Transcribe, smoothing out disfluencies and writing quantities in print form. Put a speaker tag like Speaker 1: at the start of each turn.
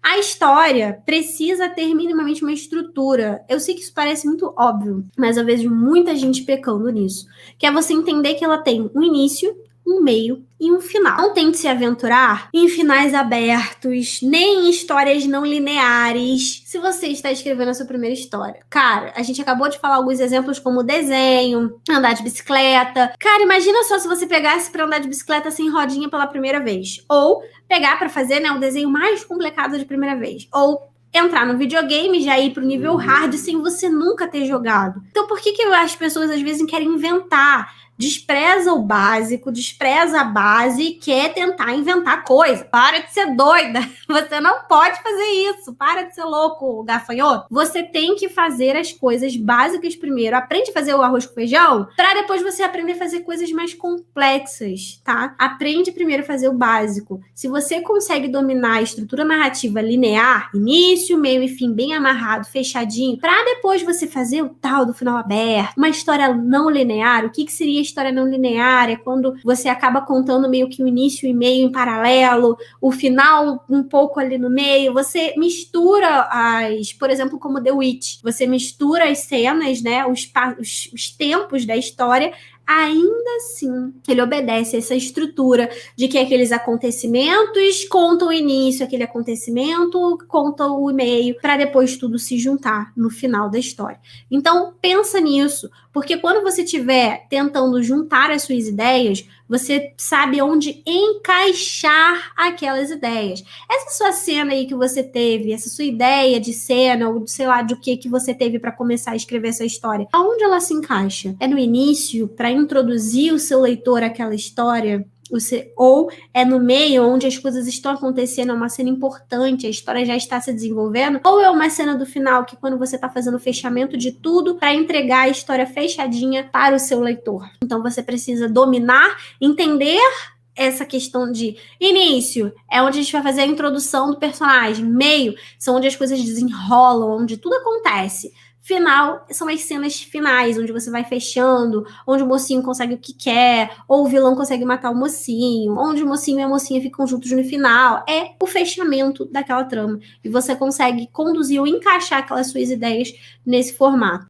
Speaker 1: A história precisa ter minimamente uma estrutura. Eu sei que isso parece muito óbvio, mas eu vejo muita gente pecando nisso. Que é você entender que ela tem um início, um meio e um final. Não tente se aventurar em finais abertos, nem em histórias não lineares, se você está escrevendo a sua primeira história. Cara, a gente acabou de falar alguns exemplos como desenho, andar de bicicleta. Cara, imagina só se você pegasse para andar de bicicleta sem rodinha pela primeira vez. Ou pegar para fazer, né, o desenho mais complicado de primeira vez. Ou entrar no videogame, já ir pro nível hard sem você nunca ter jogado. Então, por que as pessoas às vezes querem inventar? Despreza o básico, despreza a base e quer tentar inventar coisa. Para de ser doida. Você não pode fazer isso. Para de ser louco, gafanhoto. Você tem que fazer as coisas básicas primeiro. Aprende a fazer o arroz com feijão para depois você aprender a fazer coisas mais complexas, tá? Aprende primeiro a fazer o básico. Se você consegue dominar a estrutura narrativa linear, início, meio e fim bem amarrado, fechadinho, para depois você fazer o tal do final aberto, uma história não linear, o que seria história não linear? É quando você acaba contando meio que o início e meio em paralelo, o final um pouco ali no meio, você mistura por exemplo, como The Witch, você mistura as cenas, né, os tempos da história. Ainda assim, ele obedece a essa estrutura de que aqueles acontecimentos contam o início, aquele acontecimento conta o meio, para depois tudo se juntar no final da história. Então, pensa nisso, porque quando você estiver tentando juntar as suas ideias, você sabe onde encaixar aquelas ideias. Essa sua cena aí que você teve, essa sua ideia de cena, ou sei lá, do que você teve para começar a escrever essa história, aonde ela se encaixa? É no início, para introduzir o seu leitor àquela história? Ou é no meio, onde as coisas estão acontecendo, é uma cena importante, a história já está se desenvolvendo? Ou é uma cena do final, que quando você está fazendo o fechamento de tudo para entregar a história fechadinha para o seu leitor? Então você precisa dominar, entender essa questão de início, é onde a gente vai fazer a introdução do personagem. Meio, são onde as coisas desenrolam, onde tudo acontece. Final, são as cenas finais, onde você vai fechando, onde o mocinho consegue o que quer, ou o vilão consegue matar o mocinho, onde o mocinho e a mocinha ficam juntos no final. É o fechamento daquela trama. E você consegue conduzir ou encaixar aquelas suas ideias nesse formato.